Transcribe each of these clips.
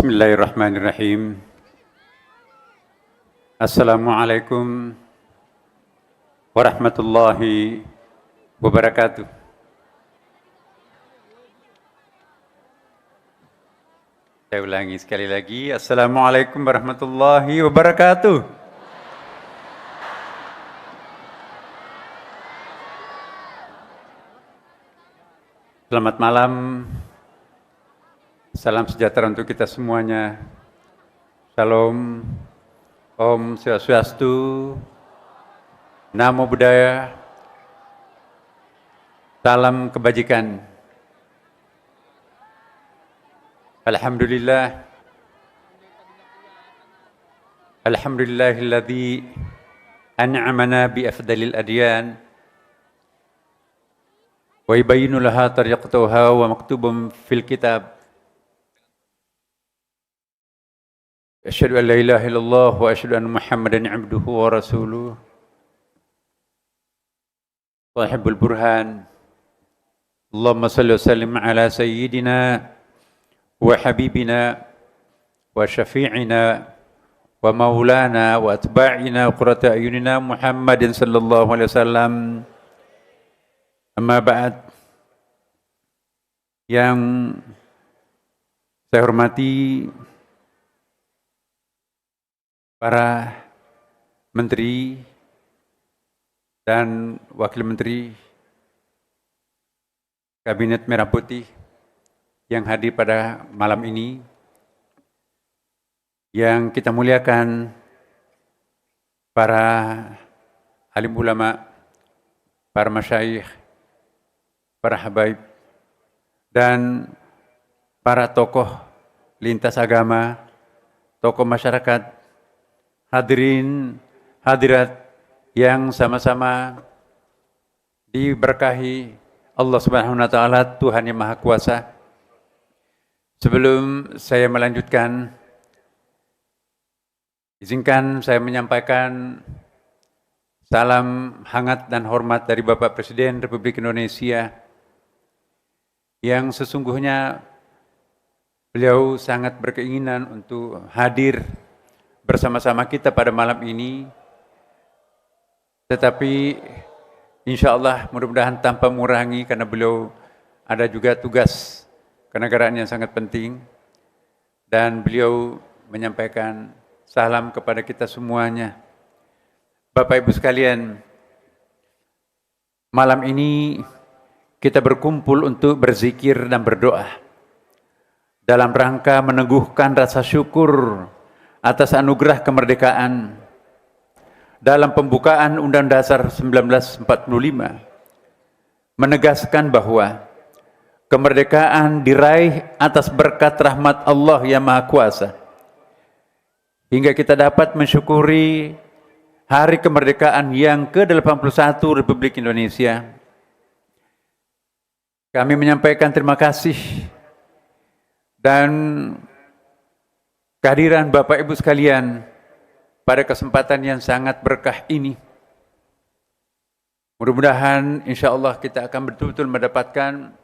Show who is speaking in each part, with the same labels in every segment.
Speaker 1: Bismillahirrahmanirrahim. Assalamualaikum warahmatullahi wabarakatuh. Saya ulangi sekali lagi. Assalamualaikum warahmatullahi wabarakatuh. Selamat malam. Salam sejahtera untuk kita semuanya. Salam, Om Swastiastu, Namo Buddhaya, salam kebajikan. Alhamdulillah, Alhamdulillahilladzi an'amana bi afdalil adyan wa yubayyinu laha tariqataha wa maktubun fil kitab. Asyhadu an la ilaha illallah wa asyhadu anna Muhammadan abduhu wa rasuluh. Sahibul burhan. Allahumma salli wa sallim ala sayyidina wa habibina wa syafi'ina wa maulana wa atba'ina wa qurrata ayunina Muhammadin sallallahu alaihi wasallam. Amma ba'd. Yang saya hormati para menteri dan wakil menteri Kabinet Merah Putih yang hadir pada malam ini, yang kita muliakan para alim ulama, para masyayikh, para habaib, dan para tokoh lintas agama, tokoh masyarakat, hadirin, hadirat yang sama-sama diberkahi Allah Subhanahu wa taala, Tuhan yang Maha Kuasa. Sebelum saya melanjutkan, izinkan saya menyampaikan salam hangat dan hormat dari Bapak Presiden Republik Indonesia, yang sesungguhnya beliau sangat berkeinginan untuk hadir bersama-sama kita pada malam ini, tetapi insya Allah mudah-mudahan tanpa mengurangi, karena beliau ada juga tugas kenegaraan yang sangat penting, dan beliau menyampaikan salam kepada kita semuanya. Bapak Ibu sekalian, malam ini kita berkumpul untuk berzikir dan berdoa dalam rangka meneguhkan rasa syukur atas anugerah kemerdekaan. Dalam pembukaan Undang-Undang Dasar 1945 menegaskan bahwa kemerdekaan diraih atas berkat rahmat Allah yang Maha Kuasa, hingga kita dapat mensyukuri hari kemerdekaan yang ke-81 Republik Indonesia. Kami menyampaikan terima kasih dan kehadiran Bapak Ibu sekalian pada kesempatan yang sangat berkah ini. Mudah-mudahan insya Allah kita akan betul-betul mendapatkan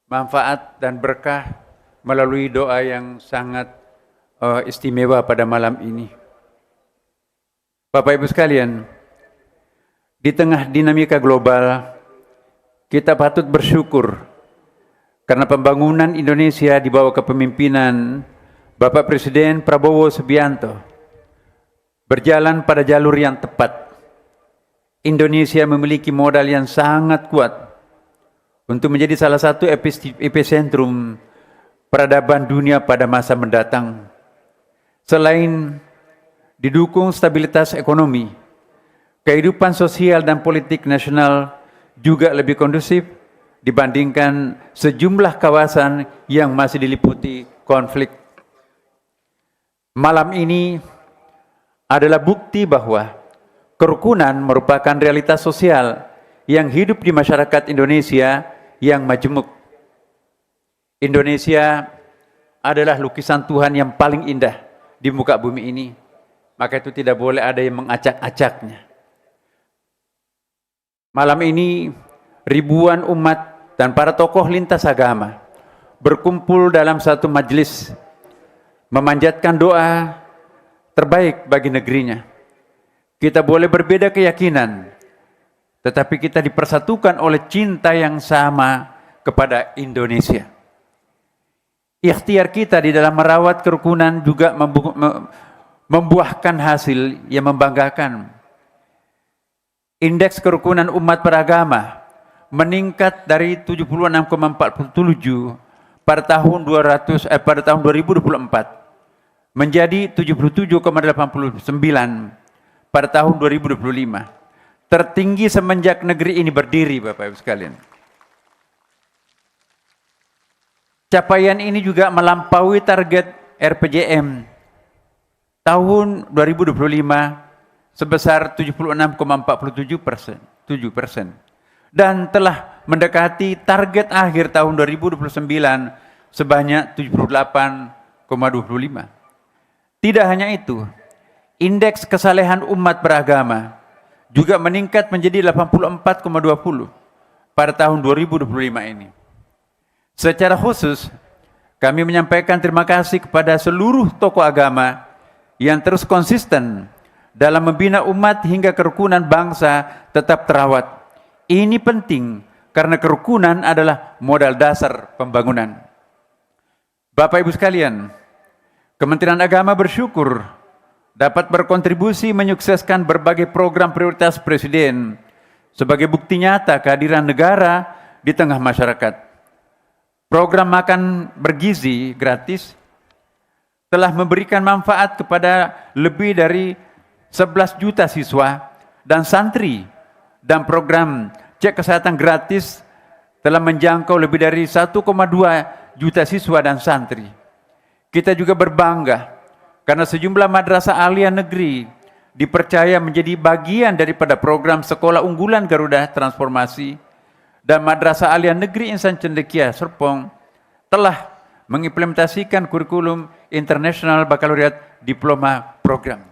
Speaker 1: manfaat dan berkah melalui doa yang sangat istimewa pada malam ini. Bapak Ibu sekalian, di tengah dinamika global, kita patut bersyukur karena pembangunan Indonesia di bawah kepemimpinan Bapak Presiden Prabowo Subianto berjalan pada jalur yang tepat. Indonesia memiliki modal yang sangat kuat untuk menjadi salah satu epicentrum peradaban dunia pada masa mendatang. Selain didukung stabilitas ekonomi, kehidupan sosial dan politik nasional juga lebih kondusif dibandingkan sejumlah kawasan yang masih diliputi konflik. Malam ini adalah bukti bahwa kerukunan merupakan realitas sosial yang hidup di masyarakat Indonesia yang majemuk. Indonesia adalah lukisan Tuhan yang paling indah di muka bumi ini. Maka itu tidak boleh ada yang mengacak-acaknya. Malam ini ribuan umat dan para tokoh lintas agama berkumpul dalam satu majelis memanjatkan doa terbaik bagi negerinya. Kita boleh berbeda keyakinan, tetapi kita dipersatukan oleh cinta yang sama kepada Indonesia. Ikhtiar kita di dalam merawat kerukunan juga membuahkan hasil yang membanggakan. Indeks kerukunan umat beragama meningkat dari 76,47 pada tahun 2024 menjadi 77,89 pada tahun 2025. Tertinggi semenjak negeri ini berdiri, Bapak Ibu sekalian. Capaian ini juga melampaui target RPJM tahun 2025 sebesar 76,47%, 7%, dan telah mendekati target akhir tahun 2029 sebanyak 78,25. Tidak hanya itu, indeks kesalehan umat beragama juga meningkat menjadi 84,20 pada tahun 2025 ini. Secara khusus, kami menyampaikan terima kasih kepada seluruh tokoh agama yang terus konsisten dalam membina umat hingga kerukunan bangsa tetap terawat. Ini penting karena kerukunan adalah modal dasar pembangunan. Bapak Ibu sekalian, Kementerian Agama bersyukur dapat berkontribusi menyukseskan berbagai program prioritas Presiden sebagai bukti nyata kehadiran negara di tengah masyarakat. Program makan bergizi gratis telah memberikan manfaat kepada lebih dari 11 juta siswa dan santri, dan program cek kesehatan gratis telah menjangkau lebih dari 1,2 juta siswa dan santri. Kita juga berbangga karena sejumlah madrasah aliyah negeri dipercaya menjadi bagian daripada program Sekolah Unggulan Garuda Transformasi, dan Madrasah Aliyah Negeri Insan Cendekia Serpong telah mengimplementasikan kurikulum internasional bakalaureat diploma program.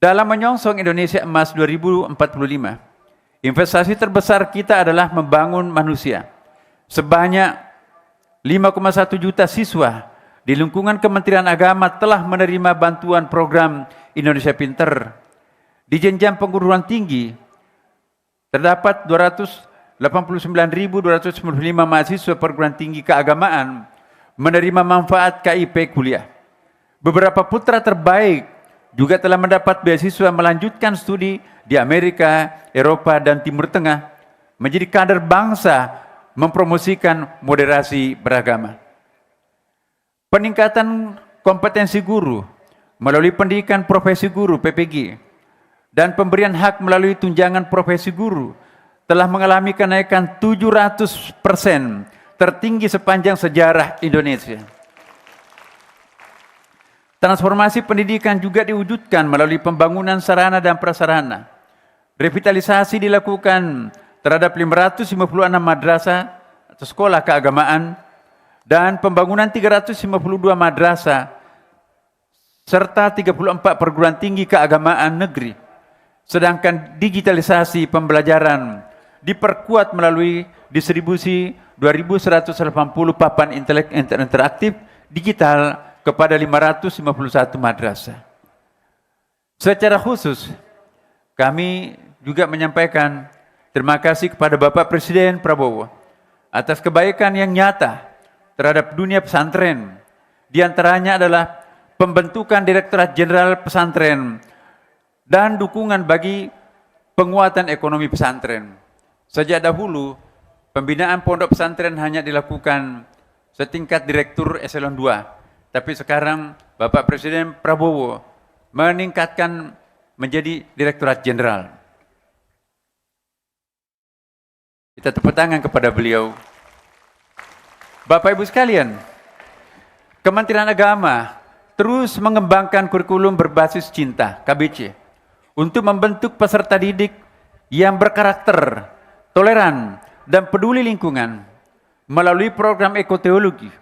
Speaker 1: Dalam menyongsong Indonesia Emas 2045, investasi terbesar kita adalah membangun manusia. Sebanyak 5,1 juta siswa di lingkungan Kementerian Agama telah menerima bantuan program Indonesia Pinter. Di jenjang perguruan tinggi terdapat 289.295 mahasiswa perguruan tinggi keagamaan menerima manfaat KIP kuliah. Beberapa putra terbaik juga telah mendapat beasiswa melanjutkan studi di Amerika, Eropa, dan Timur Tengah, menjadi kader bangsa mempromosikan moderasi beragama. Peningkatan kompetensi guru melalui pendidikan profesi guru PPG dan pemberian hak melalui tunjangan profesi guru telah mengalami kenaikan 700%, tertinggi sepanjang sejarah Indonesia. Transformasi pendidikan juga diwujudkan melalui pembangunan sarana dan prasarana. Revitalisasi dilakukan terhadap 556 madrasah atau sekolah keagamaan dan pembangunan 352 madrasah serta 34 perguruan tinggi keagamaan negeri. Sedangkan digitalisasi pembelajaran diperkuat melalui distribusi 2.180 papan interaktif digital kepada 551 madrasah. Secara khusus, kami juga menyampaikan terima kasih kepada Bapak Presiden Prabowo atas kebaikan yang nyata terhadap dunia pesantren. Di antaranya adalah pembentukan Direktorat Jenderal Pesantren dan dukungan bagi penguatan ekonomi pesantren. Sejak dahulu, pembinaan pondok pesantren hanya dilakukan setingkat Direktur Eselon 2. Tapi sekarang Bapak Presiden Prabowo meningkatkan menjadi Direktorat Jenderal. Kita tepuk tangan kepada beliau. Bapak Ibu sekalian, Kementerian Agama terus mengembangkan kurikulum berbasis cinta, KBC, untuk membentuk peserta didik yang berkarakter, toleran, dan peduli lingkungan. Melalui program ekoteologi,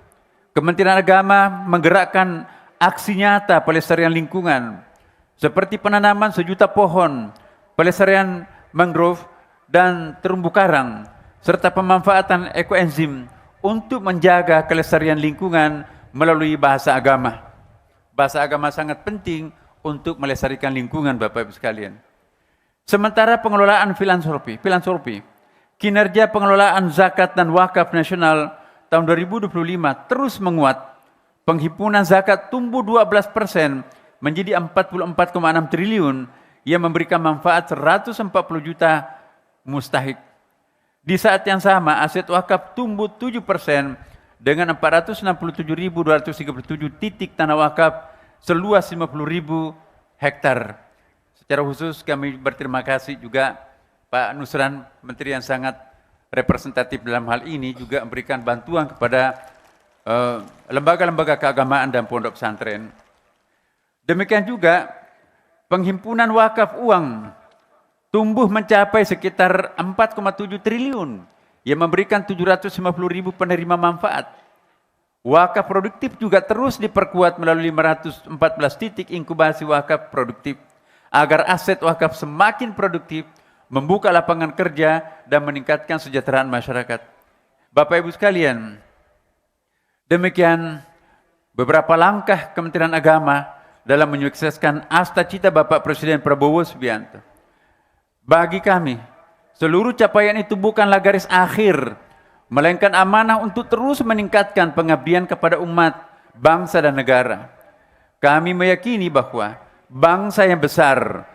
Speaker 1: Kementerian Agama menggerakkan aksi nyata pelestarian lingkungan, seperti penanaman 1 juta pohon, pelestarian mangrove dan terumbu karang, serta pemanfaatan ekoenzim untuk menjaga kelestarian lingkungan melalui bahasa agama. Bahasa agama sangat penting untuk melestarikan lingkungan, Bapak Ibu sekalian. Sementara pengelolaan filantropi, kinerja pengelolaan zakat dan wakaf nasional tahun 2025 terus menguat. Penghimpunan zakat tumbuh 12% menjadi 44,6 triliun yang memberikan manfaat 140 juta mustahik. Di saat yang sama, aset wakaf tumbuh 7% dengan 467.237 titik tanah wakaf seluas 50.000 hektar. Secara khusus kami berterima kasih juga Pak Nusran, Menteri yang sangat representatif dalam hal ini, juga memberikan bantuan kepada lembaga-lembaga keagamaan dan pondok pesantren. Demikian juga penghimpunan wakaf uang tumbuh mencapai sekitar 4,7 triliun yang memberikan 750.000 penerima manfaat. Wakaf produktif juga terus diperkuat melalui 514 titik inkubasi wakaf produktif agar aset wakaf semakin produktif, membuka lapangan kerja dan meningkatkan kesejahteraan masyarakat. Bapak Ibu sekalian, demikian beberapa langkah Kementerian Agama dalam menyukseskan cita Bapak Presiden Prabowo Subianto. Bagi kami, seluruh capaian itu bukanlah garis akhir, melainkan amanah untuk terus meningkatkan pengabdian kepada umat, bangsa dan negara. Kami meyakini bahwa bangsa yang besar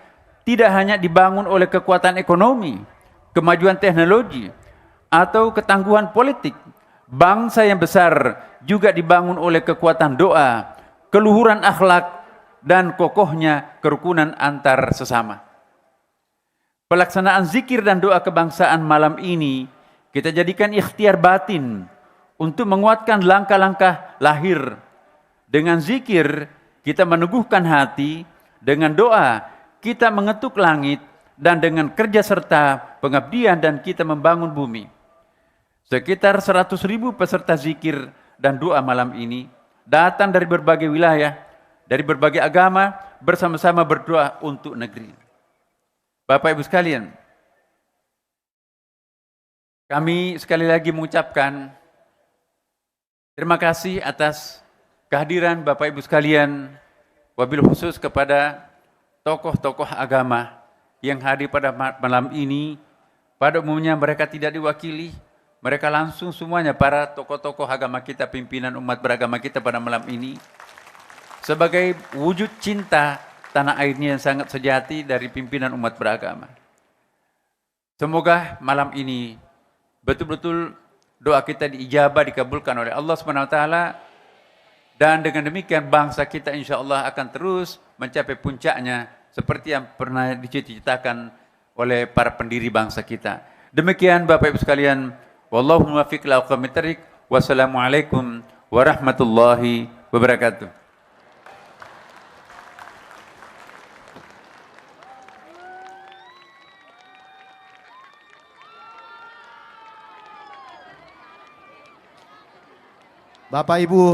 Speaker 1: tidak hanya dibangun oleh kekuatan ekonomi, kemajuan teknologi, atau ketangguhan politik. Bangsa yang besar juga dibangun oleh kekuatan doa, keluhuran akhlak, dan kokohnya kerukunan antar sesama. Pelaksanaan zikir dan doa kebangsaan malam ini kita jadikan ikhtiar batin untuk menguatkan langkah-langkah lahir. Dengan zikir kita meneguhkan hati, dengan doa kita mengetuk langit, dan dengan kerja serta pengabdian dan kita membangun bumi. Sekitar 100.000 peserta zikir dan doa malam ini datang dari berbagai wilayah, dari berbagai agama, bersama-sama berdoa untuk negeri. Bapak Ibu sekalian, kami sekali lagi mengucapkan terima kasih atas kehadiran Bapak Ibu sekalian, wabil khusus kepada tokoh-tokoh agama yang hadir pada malam ini. Pada umumnya mereka tidak diwakili, mereka langsung semuanya para tokoh-tokoh agama kita, pimpinan umat beragama kita pada malam ini, sebagai wujud cinta tanah airnya yang sangat sejati dari pimpinan umat beragama. Semoga malam ini betul-betul doa kita diijabah, dikabulkan oleh Allah SWT, dan dengan demikian bangsa kita insya Allah akan terus mencapai puncaknya seperti yang pernah dicita-citakan oleh para pendiri bangsa kita. Demikian Bapak Ibu sekalian, wallahu muwaffiq ila aqwamit thariq. Wassalamualaikum warahmatullahi wabarakatuh.
Speaker 2: Bapak Ibu